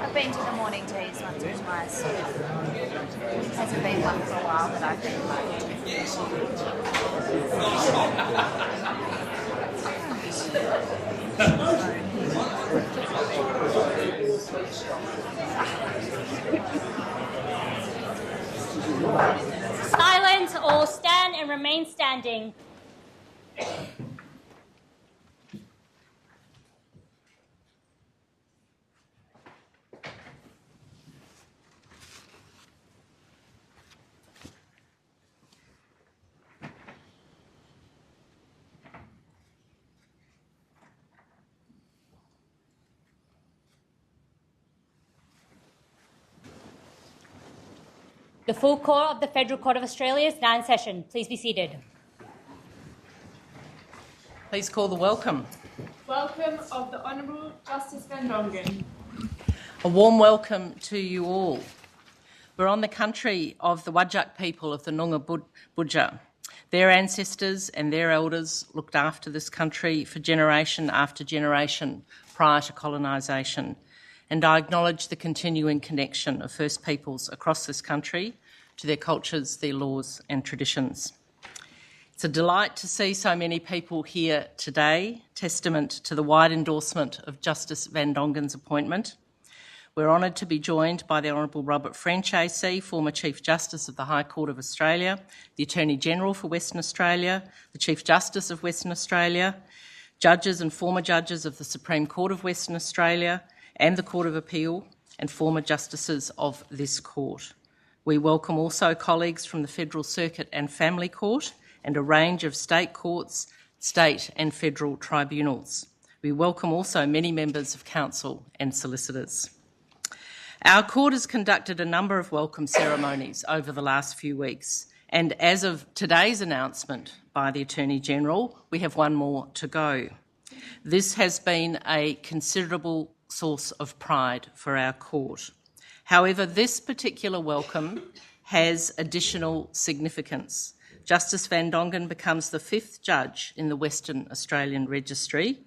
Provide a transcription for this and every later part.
I've been to the morning teas once or twice. It hasn't been one for a while, but I've been Silence or stand and remain standing. The full court of the Federal Court of Australia is now in session. Please be seated. Please call the welcome. Welcome of the Honourable Justice Vandongen. A warm welcome to you all. We're on the country of the Whadjuk people of the Noongar Budja. Their ancestors and their elders looked after this country for generation after generation prior to colonisation. And I acknowledge the continuing connection of First Peoples across this country to their cultures, their laws and traditions. It's a delight to see so many people here today, testament to the wide endorsement of Justice Vandongen's appointment. We're honoured to be joined by the Honourable Robert French AC, former Chief Justice of the High Court of Australia, the Attorney General for Western Australia, the Chief Justice of Western Australia, judges and former judges of the Supreme Court of Western Australia, and the Court of Appeal, and former justices of this court. We welcome also colleagues from the Federal Circuit and Family Court and a range of state courts, state and federal tribunals. We welcome also many members of council and solicitors. Our court has conducted a number of welcome ceremonies over the last few weeks, and as of today's announcement by the Attorney-General, we have one more to go. This has been a considerable source of pride for our court. However, this particular welcome has additional significance. Justice Vandongen becomes the 5th judge in the Western Australian Registry.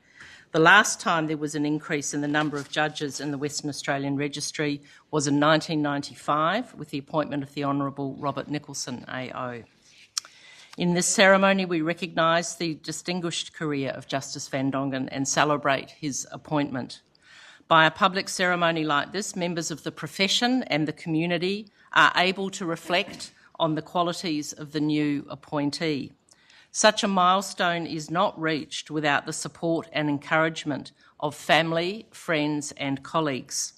The last time there was an increase in the number of judges in the Western Australian Registry was in 1995 with the appointment of the Honourable Robert Nicholson AO. In this ceremony, we recognise the distinguished career of Justice Vandongen and celebrate his appointment. By a public ceremony like this, members of the profession and the community are able to reflect on the qualities of the new appointee. Such a milestone is not reached without the support and encouragement of family, friends and colleagues.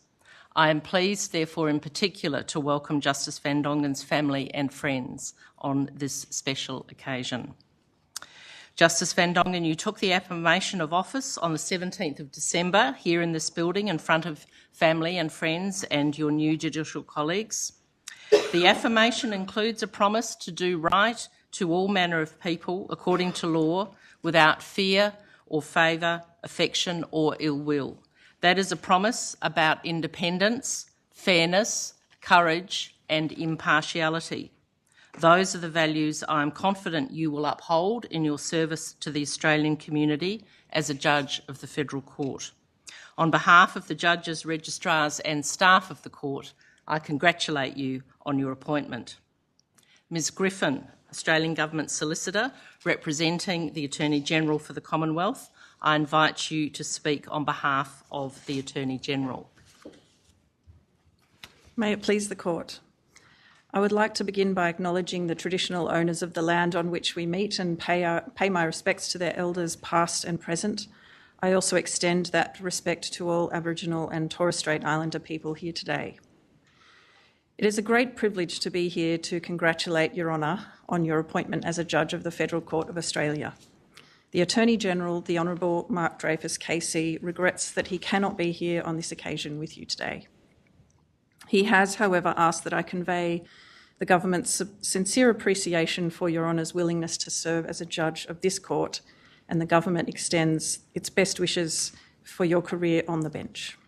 I am pleased, therefore, in particular, to welcome Justice Vandongen's family and friends on this special occasion. Justice Vandongen, you took the affirmation of office on the 17th of December here in this building in front of family and friends and your new judicial colleagues. The affirmation includes a promise to do right to all manner of people according to law without fear or favour, affection or ill will. That is a promise about independence, fairness, courage and impartiality. Those are the values I am confident you will uphold in your service to the Australian community as a judge of the Federal Court. On behalf of the judges, registrars and staff of the court, I congratulate you on your appointment. Ms Griffin, Australian Government Solicitor, representing the Attorney-General for the Commonwealth, I invite you to speak on behalf of the Attorney-General. May it please the Court. I would like to begin by acknowledging the traditional owners of the land on which we meet and pay my respects to their elders past and present. I also extend that respect to all Aboriginal and Torres Strait Islander people here today. It is a great privilege to be here to congratulate Your Honour on your appointment as a Judge of the Federal Court of Australia. The Attorney-General, the Honourable Mark Dreyfus KC, regrets that he cannot be here on this occasion with you today. He has, however, asked that I convey the government's sincere appreciation for Your Honour's willingness to serve as a judge of this court, and the government extends its best wishes for your career on the bench.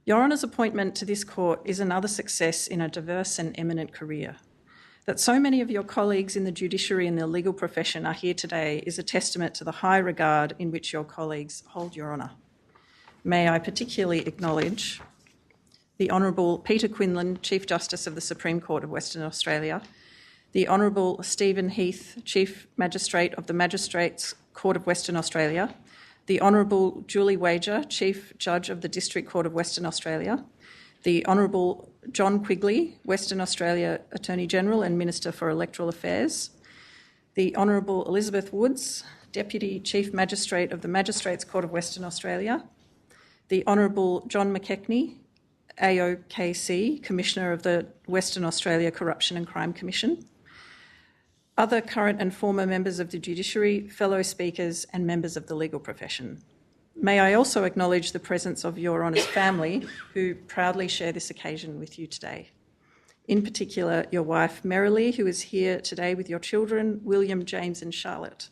Your Honour's appointment to this court is another success in a diverse and eminent career. That so many of your colleagues in the judiciary and the legal profession are here today is a testament to the high regard in which your colleagues hold Your Honour. May I particularly acknowledge the Honourable Peter Quinlan, Chief Justice of the Supreme Court of Western Australia, the Honourable Stephen Heath, Chief Magistrate of the Magistrates Court of Western Australia, the Honourable Julie Wager, Chief Judge of the District Court of Western Australia, the Honourable John Quigley, Western Australia Attorney-General and Minister for Electoral Affairs, the Honourable Elizabeth Woods, Deputy Chief Magistrate of the Magistrates Court of Western Australia, the Honourable John McKechnie, AOKC, Commissioner of the Western Australia Corruption and Crime Commission, other current and former members of the judiciary, fellow speakers and members of the legal profession. May I also acknowledge the presence of Your Honour's family, who proudly share this occasion with you today. In particular, your wife Merilee, who is here today with your children, William, James and Charlotte.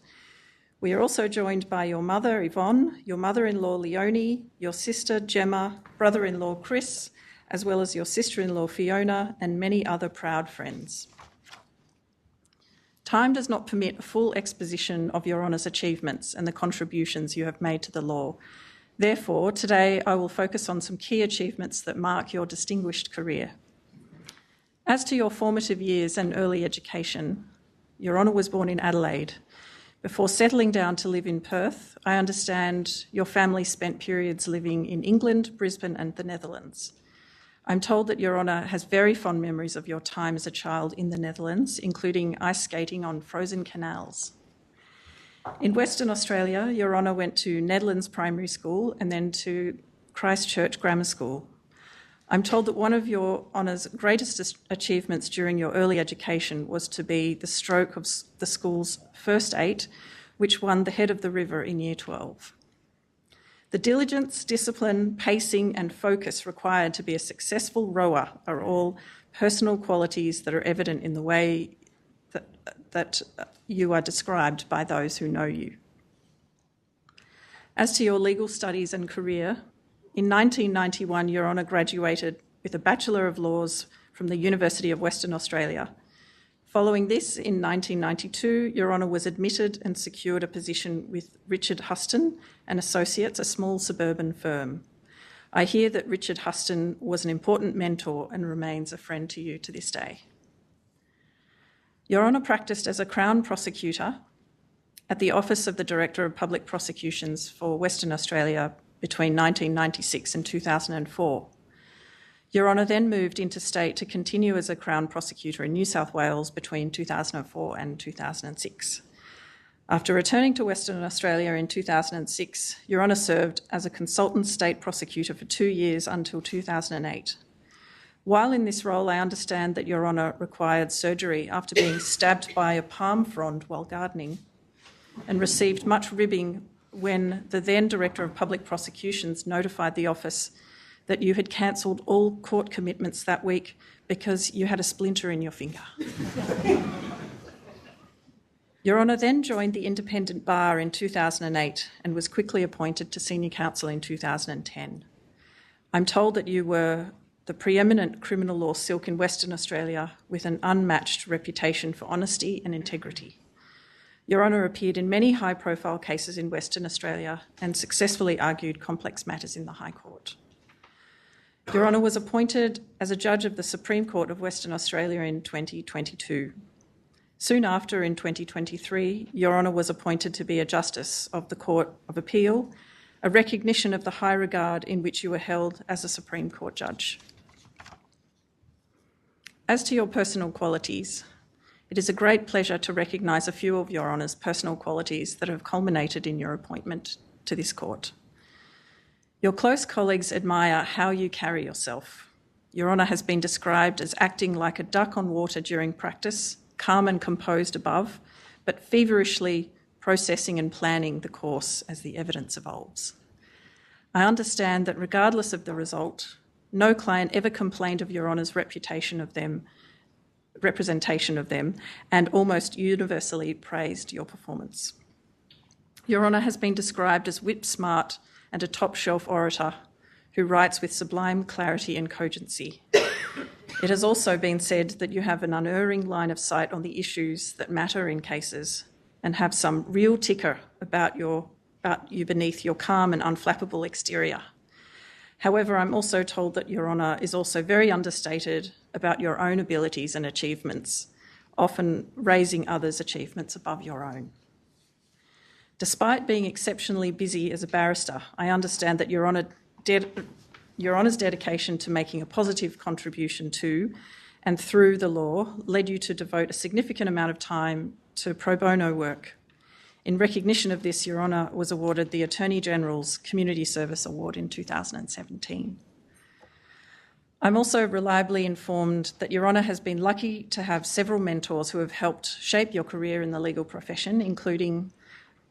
We are also joined by your mother, Yvonne, your mother-in-law, Leonie, your sister, Gemma, brother-in-law, Chris, as well as your sister-in-law, Fiona, and many other proud friends. Time does not permit a full exposition of Your Honour's achievements and the contributions you have made to the law. Therefore, today I will focus on some key achievements that mark your distinguished career. As to your formative years and early education, Your Honour was born in Adelaide. Before settling down to live in Perth, I understand your family spent periods living in England, Brisbane and the Netherlands. I'm told that Your Honour has very fond memories of your time as a child in the Netherlands, including ice skating on frozen canals. In Western Australia, Your Honour went to Nedlands Primary School and then to Christchurch Grammar School. I'm told that one of Your Honour's greatest achievements during your early education was to be the stroke of the school's first 8, which won the Head of the River in Year 12. The diligence, discipline, pacing and focus required to be a successful rower are all personal qualities that are evident in the way that you are described by those who know you. As to your legal studies and career, in 1991 Your Honour graduated with a Bachelor of Laws from the University of Western Australia. Following this, in 1992, Your Honour was admitted and secured a position with Richard Huston and Associates, a small suburban firm. I hear that Richard Huston was an important mentor and remains a friend to you to this day. Your Honour practised as a Crown Prosecutor at the Office of the Director of Public Prosecutions for Western Australia between 1996 and 2004. Your Honour then moved interstate to continue as a Crown Prosecutor in New South Wales between 2004 and 2006. After returning to Western Australia in 2006, Your Honour served as a Consultant State Prosecutor for 2 years until 2008. While in this role, I understand that Your Honour required surgery after being stabbed by a palm frond while gardening and received much ribbing when the then Director of Public Prosecutions notified the office that you had cancelled all court commitments that week because you had a splinter in your finger. Your Honour then joined the Independent Bar in 2008 and was quickly appointed to Senior Counsel in 2010. I'm told that you were the preeminent criminal law silk in Western Australia with an unmatched reputation for honesty and integrity. Your Honour appeared in many high-profile cases in Western Australia and successfully argued complex matters in the High Court. Your Honour was appointed as a Judge of the Supreme Court of Western Australia in 2022. Soon after, in 2023, Your Honour was appointed to be a Justice of the Court of Appeal, a recognition of the high regard in which you were held as a Supreme Court Judge. As to your personal qualities, it is a great pleasure to recognise a few of Your Honour's personal qualities that have culminated in your appointment to this court. Your close colleagues admire how you carry yourself. Your Honour has been described as acting like a duck on water during practice, calm and composed above, but feverishly processing and planning the course as the evidence evolves. I understand that regardless of the result, no client ever complained of Your Honour's representation of them, and almost universally praised your performance. Your Honour has been described as whip-smart and a top-shelf orator who writes with sublime clarity and cogency. It has also been said that you have an unerring line of sight on the issues that matter in cases and have some real ticker about you beneath your calm and unflappable exterior. However, I'm also told that Your Honour is also very understated about your own abilities and achievements, often raising others' achievements above your own. Despite being exceptionally busy as a barrister, I understand that Your Honour's dedication to making a positive contribution to and through the law led you to devote a significant amount of time to pro bono work. In recognition of this, Your Honour was awarded the Attorney-General's Community Service Award in 2017. I'm also reliably informed that Your Honour has been lucky to have several mentors who have helped shape your career in the legal profession, including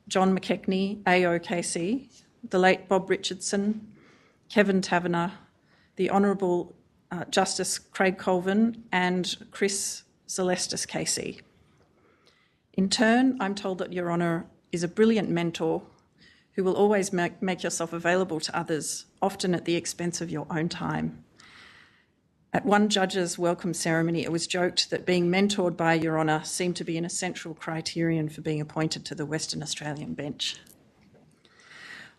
John McKechnie, AOKC, the late Bob Richardson, Kevin Taverner, the Honourable Justice Craig Colvin, and Chris Celestis KC. In turn, I'm told that Your Honour is a brilliant mentor who will always make yourself available to others, often at the expense of your own time. At one judge's welcome ceremony, it was joked that being mentored by Your Honour seemed to be an essential criterion for being appointed to the Western Australian bench.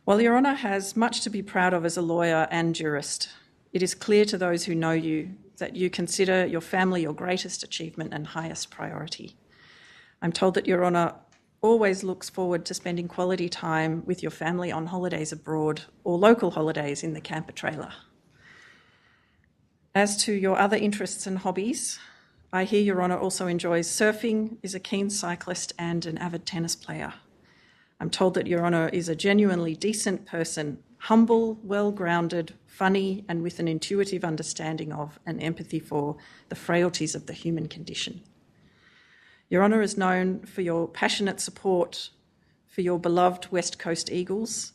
While Your Honour has much to be proud of as a lawyer and jurist, it is clear to those who know you that you consider your family your greatest achievement and highest priority. I'm told that Your Honour always looks forward to spending quality time with your family on holidays abroad or local holidays in the camper trailer. As to your other interests and hobbies, I hear Your Honour also enjoys surfing, is a keen cyclist and an avid tennis player. I'm told that Your Honour is a genuinely decent person, humble, well-grounded, funny, and with an intuitive understanding of and empathy for the frailties of the human condition. Your Honour is known for your passionate support for your beloved West Coast Eagles.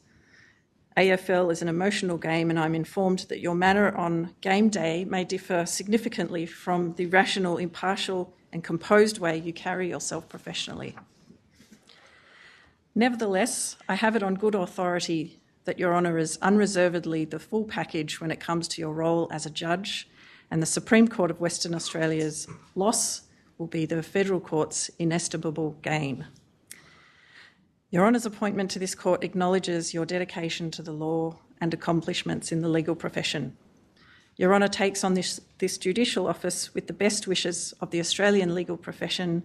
AFL is an emotional game, and I'm informed that your manner on game day may differ significantly from the rational, impartial, and composed way you carry yourself professionally. Nevertheless, I have it on good authority that Your Honour is unreservedly the full package when it comes to your role as a judge, and the Supreme Court of Western Australia's loss will be the Federal Court's inestimable gain. Your Honour's appointment to this court acknowledges your dedication to the law and accomplishments in the legal profession. Your Honour takes on this judicial office with the best wishes of the Australian legal profession,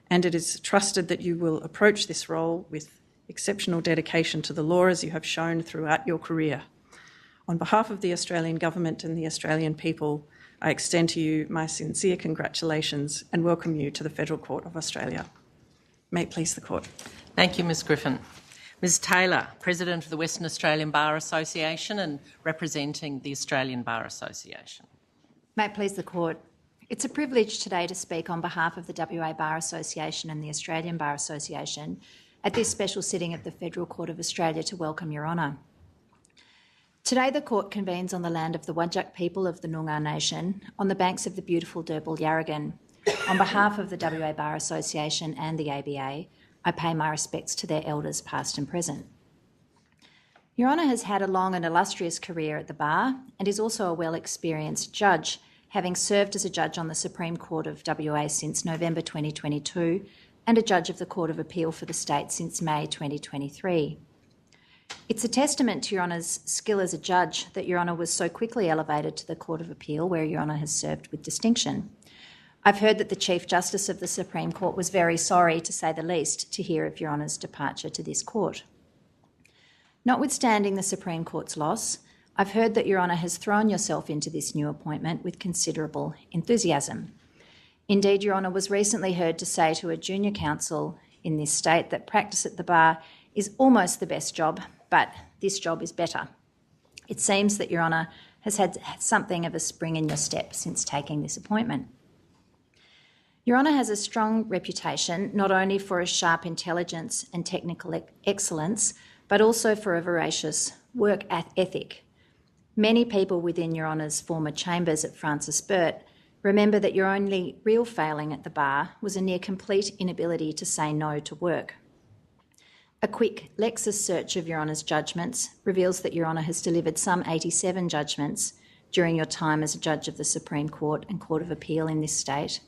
and it is trusted that you will approach this role with exceptional dedication to the law as you have shown throughout your career. On behalf of the Australian Government and the Australian people, I extend to you my sincere congratulations and welcome you to the Federal Court of Australia. May it please the Court. Thank you, Ms Griffin. Ms Taylor, President of the Western Australian Bar Association and representing the Australian Bar Association. May it please the Court. It's a privilege today to speak on behalf of the WA Bar Association and the Australian Bar Association at this special sitting of the Federal Court of Australia to welcome Your Honour. Today the Court convenes on the land of the Whadjuk people of the Noongar Nation on the banks of the beautiful Derbarl Yarragon. On behalf of the WA Bar Association and the ABA, I pay my respects to their elders past and present. Your Honour has had a long and illustrious career at the bar and is also a well-experienced judge, having served as a judge on the Supreme Court of WA since November 2022 and a judge of the Court of Appeal for the state since May 2023. It's a testament to Your Honour's skill as a judge that Your Honour was so quickly elevated to the Court of Appeal, where Your Honour has served with distinction. I've heard that the Chief Justice of the Supreme Court was very sorry, to say the least, to hear of Your Honour's departure to this court. Notwithstanding the Supreme Court's loss, I've heard that Your Honour has thrown yourself into this new appointment with considerable enthusiasm. Indeed, Your Honour was recently heard to say to a junior counsel in this state that practice at the bar is almost the best job, but this job is better. It seems that Your Honour has had something of a spring in your step since taking this appointment. Your Honour has a strong reputation not only for a sharp intelligence and technical excellence, but also for a voracious work ethic. Many people within Your Honour's former chambers at Francis Burt remember that your only real failing at the bar was a near complete inability to say no to work. A quick Lexis search of Your Honour's judgments reveals that Your Honour has delivered some 87 judgments during your time as a judge of the Supreme Court and Court of Appeal in this state.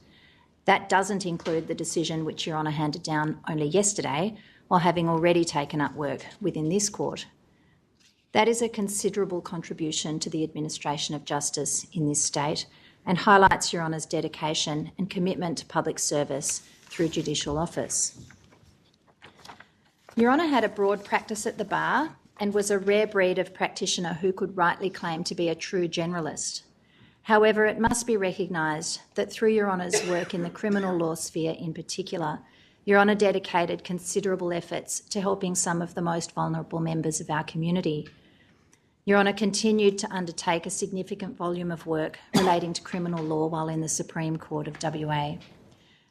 That doesn't include the decision which Your Honour handed down only yesterday, while having already taken up work within this court. That is a considerable contribution to the administration of justice in this state and highlights Your Honour's dedication and commitment to public service through judicial office. Your Honour had a broad practice at the bar and was a rare breed of practitioner who could rightly claim to be a true generalist. However, it must be recognised that through Your Honour's work in the criminal law sphere in particular, Your Honour dedicated considerable efforts to helping some of the most vulnerable members of our community. Your Honour continued to undertake a significant volume of work relating to criminal law while in the Supreme Court of WA.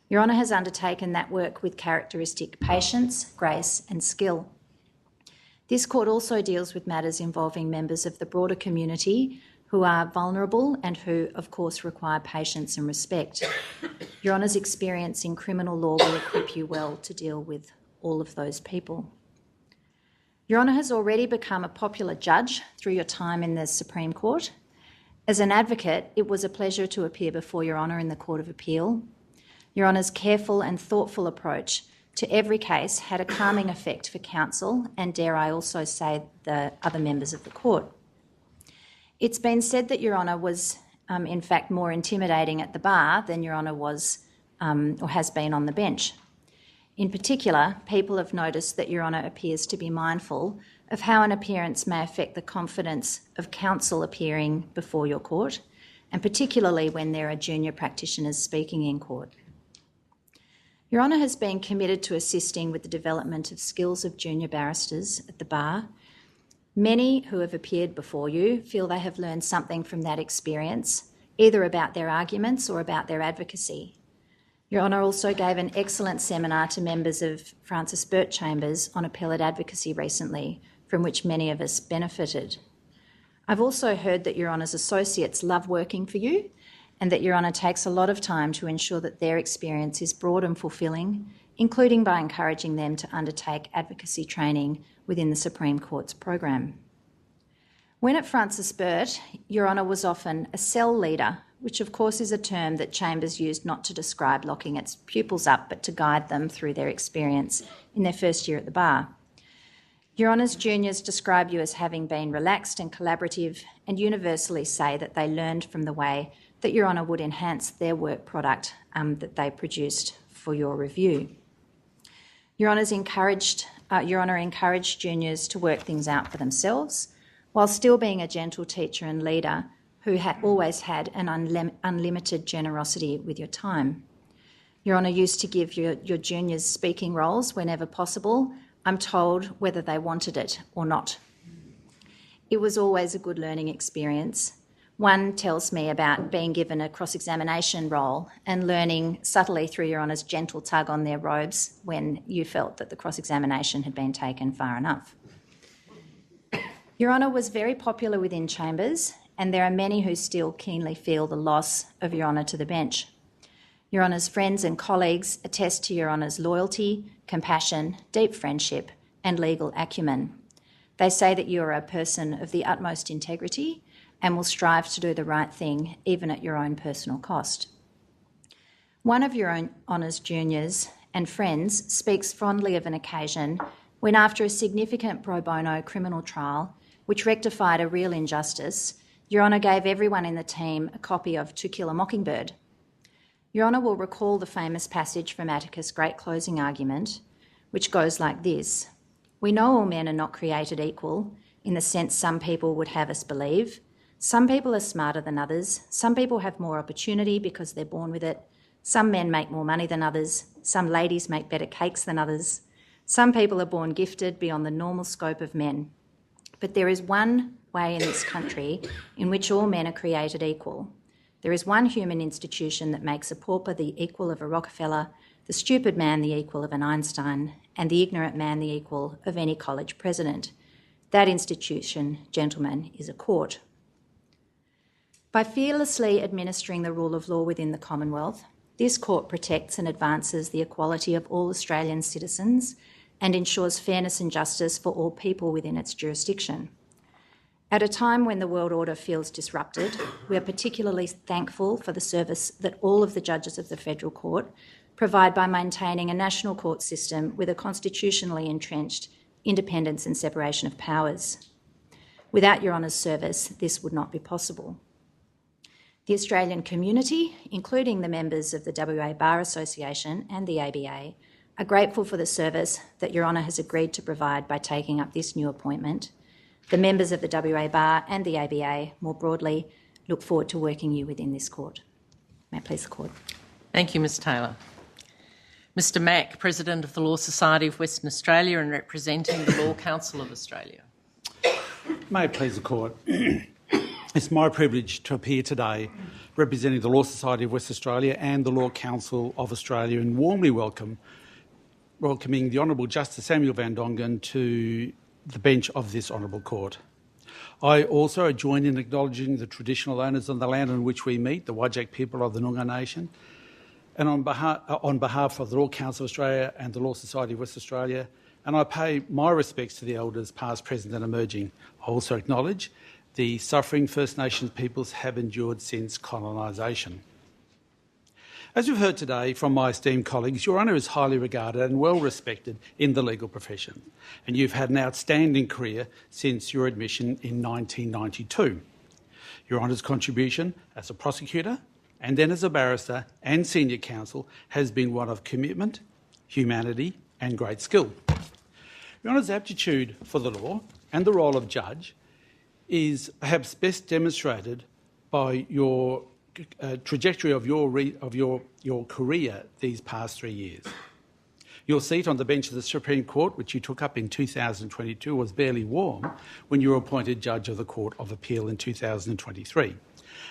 Your Honour has undertaken that work with characteristic patience, grace and skill. This court also deals with matters involving members of the broader community who are vulnerable and who, of course, require patience and respect. Your Honour's experience in criminal law will equip you well to deal with all of those people. Your Honour has already become a popular judge through your time in the Supreme Court. As an advocate, it was a pleasure to appear before Your Honour in the Court of Appeal. Your Honour's careful and thoughtful approach to every case had a calming effect for counsel and, dare I also say, the other members of the court. It's been said that Your Honour was, in fact, more intimidating at the bar than Your Honour was or has been on the bench. In particular, people have noticed that Your Honour appears to be mindful of how an appearance may affect the confidence of counsel appearing before your court, and particularly when there are junior practitioners speaking in court. Your Honour has been committed to assisting with the development of skills of junior barristers at the bar. Many who have appeared before you feel they have learned something from that experience, either about their arguments or about their advocacy. Your Honour also gave an excellent seminar to members of Francis Burt Chambers on appellate advocacy recently, from which many of us benefited. I've also heard that Your Honour's associates love working for you and that Your Honour takes a lot of time to ensure that their experience is broad and fulfilling, including by encouraging them to undertake advocacy training within the Supreme Court's program. When at Francis Burt, Your Honour was often a cell leader, which of course is a term that Chambers used not to describe locking its pupils up, but to guide them through their experience in their first year at the bar. Your Honour's juniors describe you as having been relaxed and collaborative and universally say that they learned from the way that Your Honour would enhance their work product that they produced for your review. Your Honour encouraged juniors to work things out for themselves, while still being a gentle teacher and leader who had always had an unlimited generosity with your time. Your Honour used to give your juniors speaking roles whenever possible, I'm told, whether they wanted it or not. It was always a good learning experience. One tells me about being given a cross-examination role and learning subtly through Your Honour's gentle tug on their robes when you felt that the cross-examination had been taken far enough. Your Honour was very popular within Chambers, and there are many who still keenly feel the loss of Your Honour to the bench. Your Honour's friends and colleagues attest to Your Honour's loyalty, compassion, deep friendship and legal acumen. They say that you are a person of the utmost integrity and will strive to do the right thing, even at your own personal cost. One of Your Honour's juniors and friends speaks fondly of an occasion when, after a significant pro bono criminal trial, which rectified a real injustice, Your Honour gave everyone in the team a copy of To Kill a Mockingbird. Your Honour will recall the famous passage from Atticus' great closing argument, which goes like this: "We know all men are not created equal, in the sense some people would have us believe. Some people are smarter than others. Some people have more opportunity because they're born with it. Some men make more money than others. Some ladies make better cakes than others. Some people are born gifted beyond the normal scope of men. But there is one way in this country in which all men are created equal. There is one human institution that makes a pauper the equal of a Rockefeller, the stupid man the equal of an Einstein, and the ignorant man the equal of any college president. That institution, gentlemen, is a court. By fearlessly administering the rule of law within the Commonwealth, this court protects and advances the equality of all Australian citizens and ensures fairness and justice for all people within its jurisdiction. At a time when the world order feels disrupted, we are particularly thankful for the service that all of the judges of the Federal Court provide by maintaining a national court system with a constitutionally entrenched independence and separation of powers. Without Your Honour's service, this would not be possible. The Australian community, including the members of the WA Bar Association and the ABA, are grateful for the service that Your Honour has agreed to provide by taking up this new appointment. The members of the WA Bar and the ABA, more broadly, look forward to working you within this court. May I please the court? Thank you, Ms Taylor. Mr Mack, President of the Law Society of Western Australia and representing the Law Council of Australia. May it please the court. It's my privilege to appear today representing the Law Society of Western Australia and the Law Council of Australia and warmly welcoming the Honourable Justice Samuel Vandongen to the bench of this Honourable Court. I also join in acknowledging the traditional owners of the land on which we meet, the Whadjuk people of the Noongar Nation, and on behalf of the Law Council of Australia and the Law Society of Western Australia, and I pay my respects to the elders past, present and emerging. I also acknowledge the suffering First Nations peoples have endured since colonisation. As you've heard today from my esteemed colleagues, Your Honour is highly regarded and well respected in the legal profession, and you've had an outstanding career since your admission in 1992. Your Honour's contribution as a prosecutor and then as a barrister and senior counsel has been one of commitment, humanity and great skill. Your Honour's aptitude for the law and the role of judge is perhaps best demonstrated by your trajectory of your career these past 3 years. Your seat on the bench of the Supreme Court, which you took up in 2022, was barely warm when you were appointed Judge of the Court of Appeal in 2023.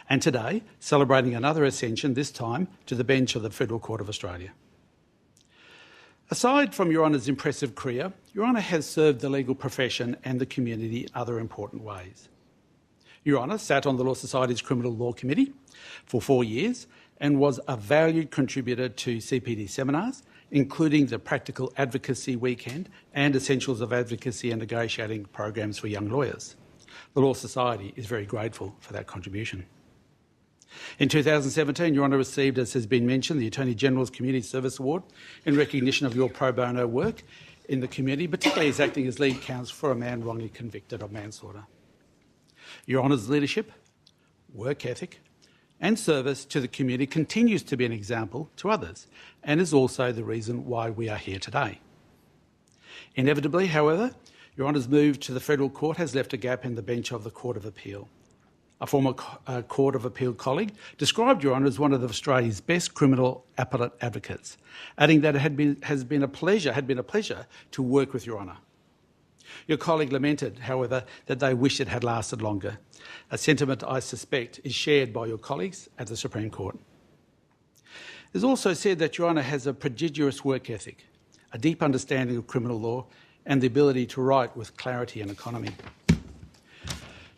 And today, celebrating another ascension, this time to the bench of the Federal Court of Australia. Aside from Your Honour's impressive career, Your Honour has served the legal profession and the community in other important ways. Your Honour sat on the Law Society's Criminal Law Committee for 4 years and was a valued contributor to CPD seminars, including the Practical Advocacy Weekend and Essentials of Advocacy and Negotiating programs for young lawyers. The Law Society is very grateful for that contribution. In 2017, Your Honour received, as has been mentioned, the Attorney-General's Community Service Award in recognition of your pro bono work in the community, particularly as acting as lead counsel for a man wrongly convicted of manslaughter. Your Honour's leadership, work ethic and service to the community continues to be an example to others and is also the reason why we are here today. Inevitably, however, Your Honour's move to the Federal Court has left a gap in the bench of the Court of Appeal. A former Court of Appeal colleague described Your Honour as one of Australia's best criminal appellate advocates, adding that it had been a pleasure to work with Your Honour. Your colleague lamented, however, that they wished it had lasted longer, a sentiment I suspect is shared by your colleagues at the Supreme Court. It is also said that Your Honour has a prodigious work ethic, a deep understanding of criminal law and the ability to write with clarity and economy.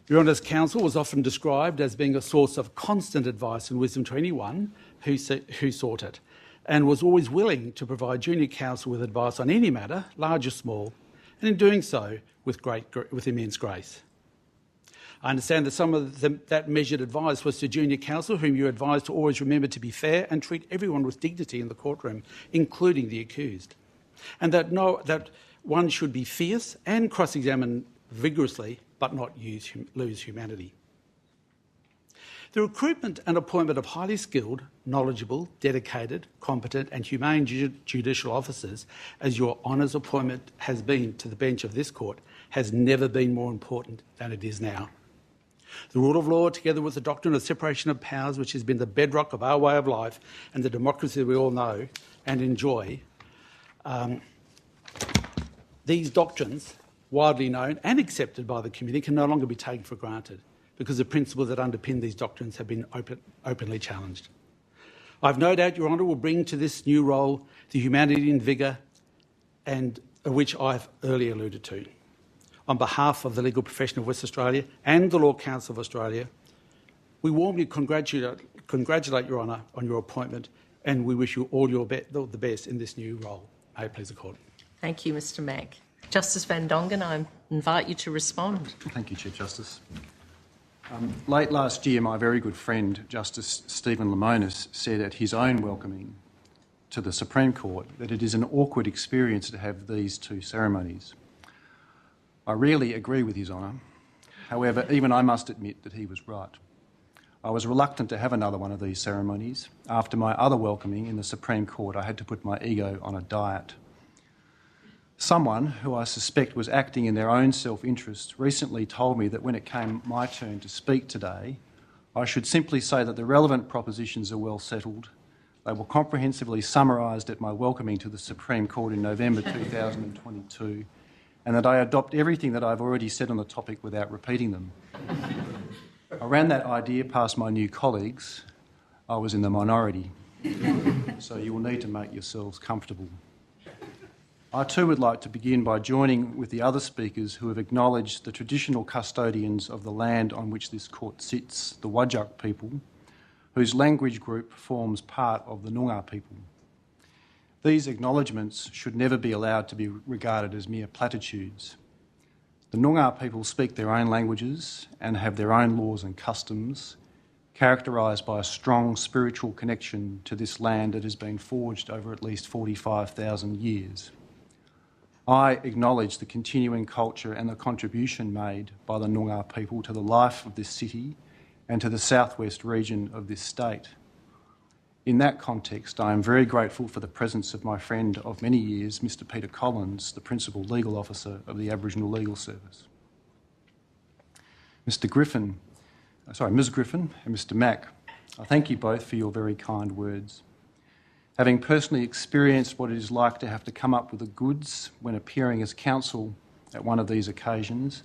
Your Honour's counsel was often described as being a source of constant advice and wisdom to anyone who sought it, and was always willing to provide junior counsel with advice on any matter, large or small, and in doing so with immense grace. I understand that some of that measured advice was to junior counsel, whom you advised to always remember to be fair and treat everyone with dignity in the courtroom, including the accused, and that one should be fierce and cross-examine vigorously but not lose humanity. The recruitment and appointment of highly skilled, knowledgeable, dedicated, competent and humane judicial officers, as your Honour's appointment has been to the bench of this court, has never been more important than it is now. The rule of law, together with the doctrine of separation of powers, which has been the bedrock of our way of life and the democracy we all know and enjoy, these doctrines widely known and accepted by the community, can no longer be taken for granted because the principles that underpin these doctrines have been openly challenged. I've no doubt Your Honour will bring to this new role the humanity and vigour and which I've earlier alluded to. On behalf of the legal profession of West Australia and the Law Council of Australia, we warmly congratulate Your Honour on your appointment, and we wish you all the best in this new role. May it please the Court. Thank you, Mr Mack. Justice Vandongen, I invite you to respond. Thank you, Chief Justice. Late last year, my very good friend, Justice Stephen Lemonis, said at his own welcoming to the Supreme Court that it is an awkward experience to have these two ceremonies. I rarely agree with His Honour. However, even I must admit that he was right. I was reluctant to have another one of these ceremonies. After my other welcoming in the Supreme Court, I had to put my ego on a diet. Someone who I suspect was acting in their own self-interest recently told me that when it came my turn to speak today, I should simply say that the relevant propositions are well settled. They were comprehensively summarised at my welcoming to the Supreme Court in November 2022, and that I adopt everything that I've already said on the topic without repeating them. I ran that idea past my new colleagues. I was in the minority, so you will need to make yourselves comfortable. I too would like to begin by joining with the other speakers who have acknowledged the traditional custodians of the land on which this court sits, the Whadjuk people, whose language group forms part of the Noongar people. These acknowledgements should never be allowed to be regarded as mere platitudes. The Noongar people speak their own languages and have their own laws and customs, characterised by a strong spiritual connection to this land that has been forged over at least 45,000 years. I acknowledge the continuing culture and the contribution made by the Noongar people to the life of this city and to the southwest region of this state. In that context, I am very grateful for the presence of my friend of many years, Mr Peter Collins, the Principal Legal Officer of the Aboriginal Legal Service. Ms Griffin and Mr Mack, I thank you both for your very kind words. Having personally experienced what it is like to have to come up with the goods when appearing as counsel at one of these occasions,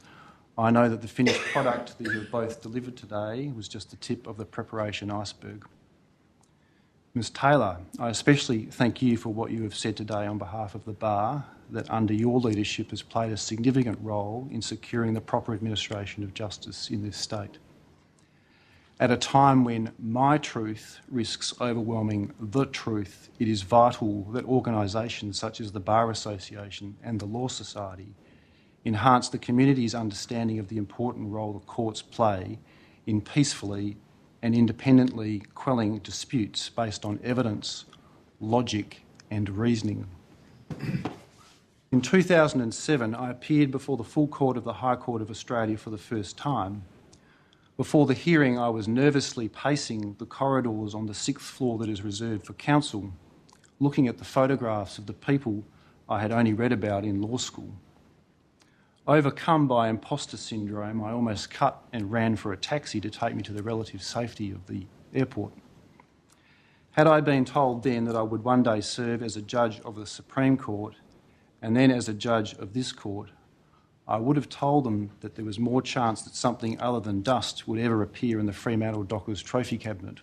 I know that the finished product that you have both delivered today was just the tip of the preparation iceberg. Ms Taylor, I especially thank you for what you have said today on behalf of the Bar, that under your leadership has played a significant role in securing the proper administration of justice in this state. At a time when my truth risks overwhelming the truth, it is vital that organisations such as the Bar Association and the Law Society enhance the community's understanding of the important role the courts play in peacefully and independently quelling disputes based on evidence, logic and reasoning. In 2007, I appeared before the full court of the High Court of Australia for the first time. Before the hearing, I was nervously pacing the corridors on the 6th floor that is reserved for counsel, looking at the photographs of the people I had only read about in law school. Overcome by imposter syndrome, I almost cut and ran for a taxi to take me to the relative safety of the airport. Had I been told then that I would one day serve as a judge of the Supreme Court and then as a judge of this court, I would have told them that there was more chance that something other than dust would ever appear in the Fremantle Dockers trophy cabinet.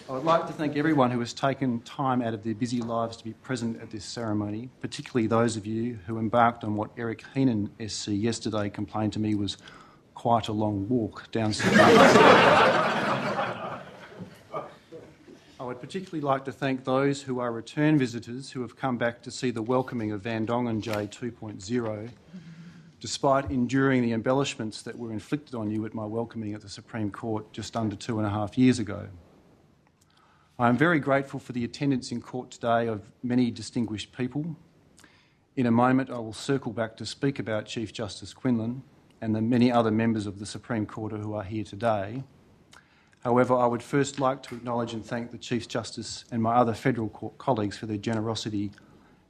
I would like to thank everyone who has taken time out of their busy lives to be present at this ceremony, particularly those of you who embarked on what Eric Heenan SC yesterday complained to me was quite a long walk down St. I would particularly like to thank those who are return visitors who have come back to see the welcoming of Vandongen J 2.0, despite enduring the embellishments that were inflicted on you at my welcoming at the Supreme Court just under 2.5 years ago. I am very grateful for the attendance in court today of many distinguished people. In a moment, I will circle back to speak about Chief Justice Quinlan and the many other members of the Supreme Court who are here today. However, I would first like to acknowledge and thank the Chief Justice and my other federal court colleagues for their generosity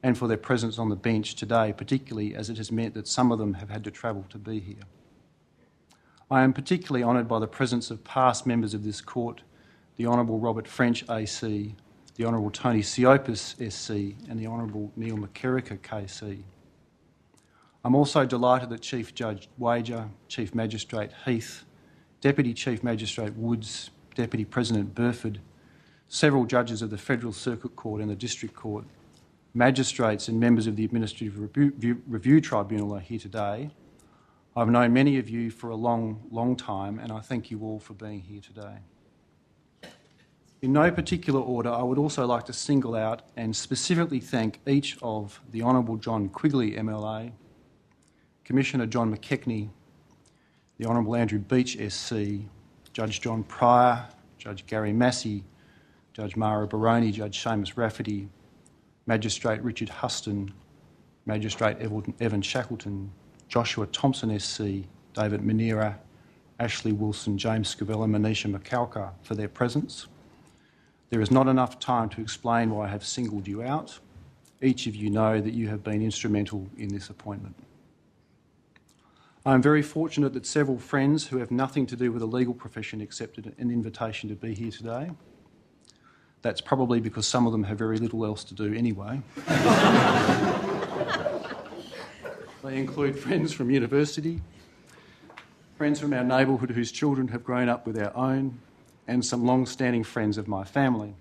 and for their presence on the bench today, particularly as it has meant that some of them have had to travel to be here. I am particularly honoured by the presence of past members of this court, the Honourable Robert French AC, the Honourable Tony Siopis SC and the Honourable Neil McKerricker KC. I'm also delighted that Chief Judge Wager, Chief Magistrate Heath, Deputy Chief Magistrate Woods, Deputy President Burford, several judges of the Federal Circuit Court and the District Court, magistrates and members of the Administrative Review Tribunal are here today. I've known many of you for a long time, and I thank you all for being here today. In no particular order, I would also like to single out and specifically thank each of the Honourable John Quigley MLA, Commissioner John McKechnie, the Honourable Andrew Beach SC, Judge John Pryor, Judge Gary Massey, Judge Mara Baroni, Judge Seamus Rafferty, Magistrate Richard Huston, Magistrate Evan Shackleton, Joshua Thompson SC, David Manera, Ashley Wilson, James Scavella, Manisha McCalca for their presence. There is not enough time to explain why I have singled you out. Each of you know that you have been instrumental in this appointment. I am very fortunate that several friends who have nothing to do with the legal profession accepted an invitation to be here today. That's probably because some of them have very little else to do anyway. They include friends from university, friends from our neighbourhood whose children have grown up with our own, and some long-standing friends of my family.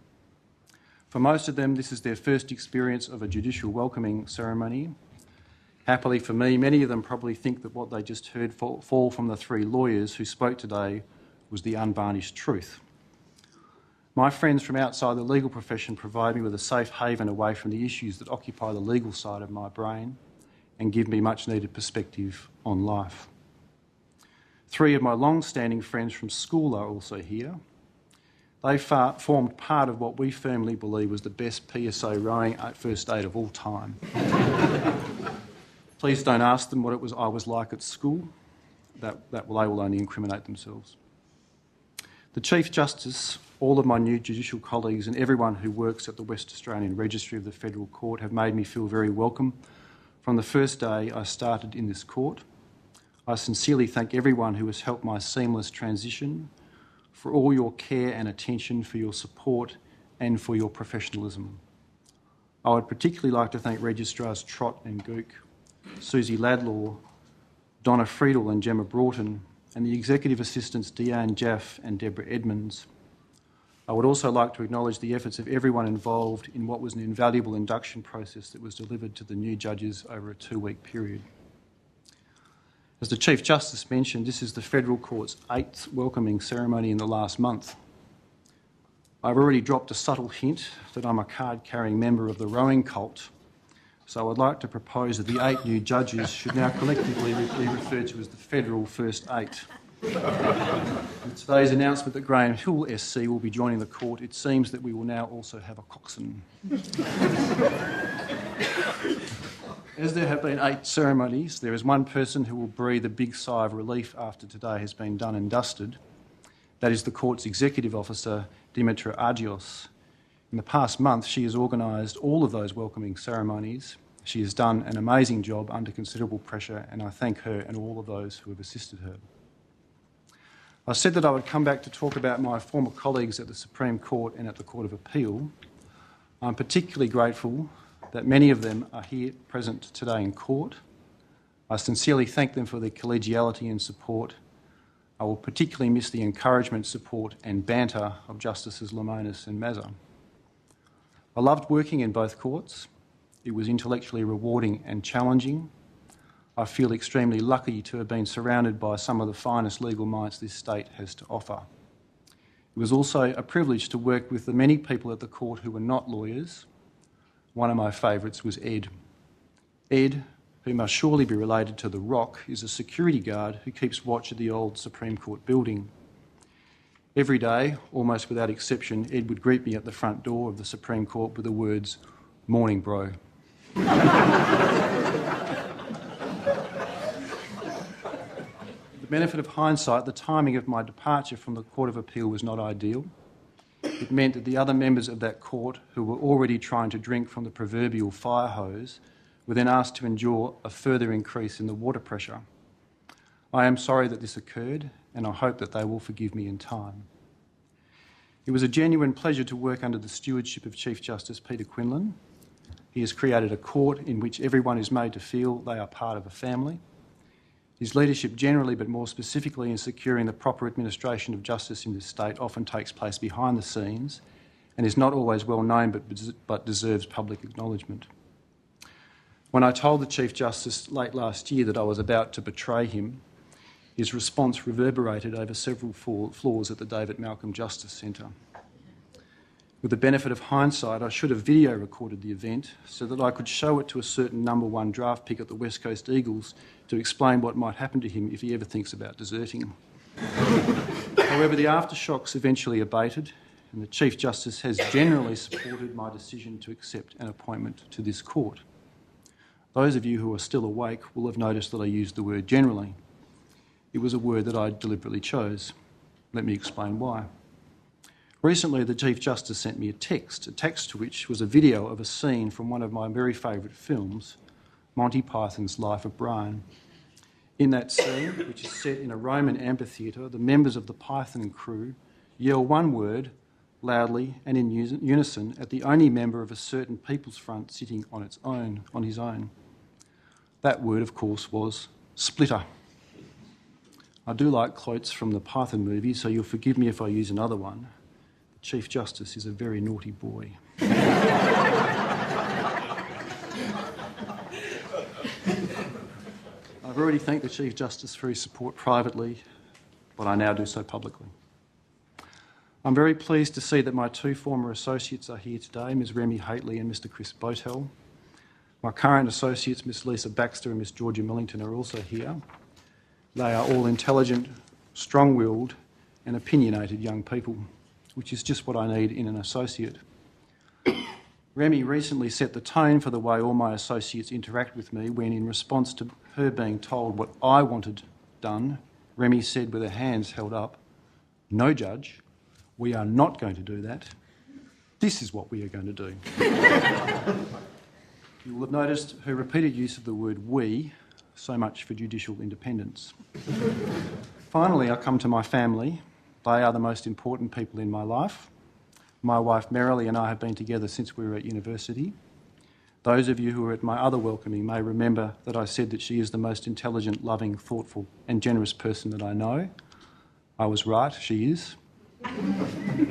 For most of them, this is their first experience of a judicial welcoming ceremony. Happily for me, many of them probably think that what they just heard fall from the three lawyers who spoke today was the unvarnished truth. My friends from outside the legal profession provide me with a safe haven away from the issues that occupy the legal side of my brain and give me much needed perspective on life. Three of my long-standing friends from school are also here. They formed part of what we firmly believe was the best PSO rowing at first aid of all time. Please don't ask them what I was like at school. They will only incriminate themselves. The Chief Justice, all of my new judicial colleagues and everyone who works at the West Australian Registry of the Federal Court have made me feel very welcome from the first day I started in this court. I sincerely thank everyone who has helped my seamless transition, for all your care and attention, for your support and for your professionalism. I would particularly like to thank Registrars Trott and Gook, Susie Ladlaw, Donna Friedel and Gemma Broughton, and the Executive Assistants Deanne Jaff and Deborah Edmonds. I would also like to acknowledge the efforts of everyone involved in what was an invaluable induction process that was delivered to the new judges over a 2-week period. As the Chief Justice mentioned, this is the Federal Court's 8th welcoming ceremony in the last month. I've already dropped a subtle hint that I'm a card-carrying member of the rowing cult, so I would like to propose that the 8 new judges should now collectively be referred to as the Federal First 8. With today's announcement that Graham Hill SC will be joining the court, it seems that we will now also have a coxswain. As there have been 8 ceremonies, there is one person who will breathe a big sigh of relief after today has been done and dusted. That is the court's executive officer, Dimitra Agios. In the past month, she has organised all of those welcoming ceremonies. She has done an amazing job under considerable pressure, and I thank her and all of those who have assisted her. I said that I would come back to talk about my former colleagues at the Supreme Court and at the Court of Appeal. I'm particularly grateful that many of them are here present today in court. I sincerely thank them for their collegiality and support. I will particularly miss the encouragement, support and banter of Justices Lemonis and Mazza. I loved working in both courts. It was intellectually rewarding and challenging. I feel extremely lucky to have been surrounded by some of the finest legal minds this state has to offer. It was also a privilege to work with the many people at the court who were not lawyers. One of my favourites was Ed. Ed, who must surely be related to The Rock, is a security guard who keeps watch at the old Supreme Court building. Every day, almost without exception, Ed would greet me at the front door of the Supreme Court with the words, "Morning, bro." With the benefit of hindsight, the timing of my departure from the Court of Appeal was not ideal. It meant that the other members of that court, who were already trying to drink from the proverbial fire hose, were then asked to endure a further increase in the water pressure. I am sorry that this occurred, and I hope that they will forgive me in time. It was a genuine pleasure to work under the stewardship of Chief Justice Peter Quinlan. He has created a court in which everyone is made to feel they are part of a family. His leadership generally, but more specifically in securing the proper administration of justice in this state, often takes place behind the scenes and is not always well known but deserves public acknowledgement. When I told the Chief Justice late last year that I was about to betray him, his response reverberated over several floors at the David Malcolm Justice Centre. With the benefit of hindsight, I should have video recorded the event so that I could show it to a certain number one draft pick at the West Coast Eagles to explain what might happen to him if he ever thinks about deserting. However, the aftershocks eventually abated, and the Chief Justice has generally supported my decision to accept an appointment to this court. Those of you who are still awake will have noticed that I used the word generally. It was a word that I deliberately chose. Let me explain why. Recently, the Chief Justice sent me a text to which was a video of a scene from one of my very favourite films, Monty Python's Life of Brian. In that scene, which is set in a Roman amphitheatre, the members of the Python crew yell one word loudly and in unison at the only member of a certain People's Front sitting on his own. That word, of course, was splitter. I do like quotes from the Python movie, so you'll forgive me if I use another one. The Chief Justice is a very naughty boy. I've already thanked the Chief Justice for his support privately, but I now do so publicly. I'm very pleased to see that my two former associates are here today, Ms Remy Haitley and Mr Chris Botel. My current associates, Ms Lisa Baxter and Ms Georgia Millington, are also here. They are all intelligent, strong-willed and opinionated young people, which is just what I need in an associate. Remy recently set the tone for the way all my associates interact with me when, in response to her being told what I wanted done, Remy said with her hands held up, "No, Judge, we are not going to do that. This is what we are going to do." You will have noticed her repeated use of the word we. So much for judicial independence. Finally, I come to my family. They are the most important people in my life. My wife Merrily and I have been together since we were at university. Those of you who were at my other welcoming may remember that I said that she is the most intelligent, loving, thoughtful and generous person that I know. I was right, she is.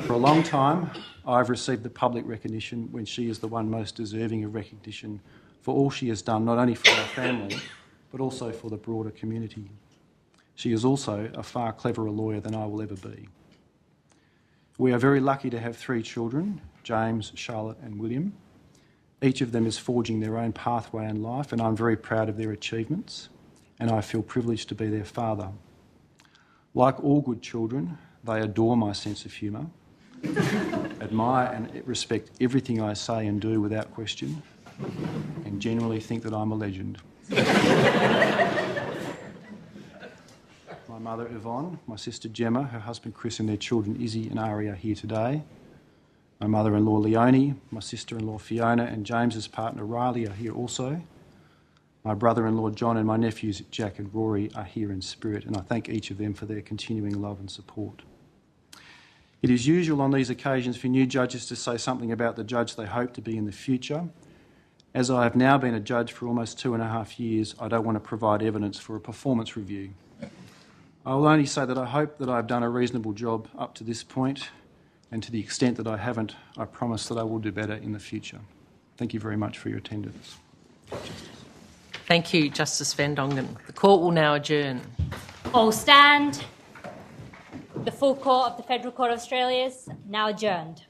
For a long time, I've received the public recognition when she is the one most deserving of recognition for all she has done, not only for our family, but also for the broader community. She is also a far cleverer lawyer than I will ever be. We are very lucky to have 3 children, James, Charlotte and William. Each of them is forging their own pathway in life, and I'm very proud of their achievements, and I feel privileged to be their father. Like all good children, they adore my sense of humour, admire and respect everything I say and do without question, and generally think that I'm a legend. My mother Yvonne, my sister Gemma, her husband Chris and their children Izzy and Ari are here today. My mother-in-law Leonie, my sister-in-law Fiona and James's partner Riley are here also. My brother-in-law John and my nephews Jack and Rory are here in spirit, and I thank each of them for their continuing love and support. It is usual on these occasions for new judges to say something about the judge they hope to be in the future. As I have now been a judge for almost 2.5 years, I don't want to provide evidence for a performance review. I will only say that I hope that I have done a reasonable job up to this point, and to the extent that I haven't, I promise that I will do better in the future. Thank you very much for your attendance. Thank you, Justice Vandongen. The court will now adjourn. All stand. The full court of the Federal Court of Australia is now adjourned.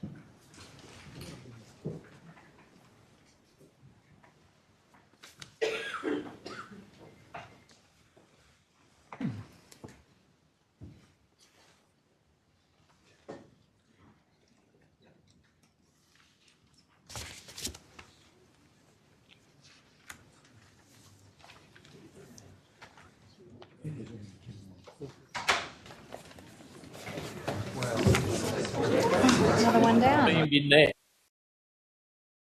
Another one down. Been there.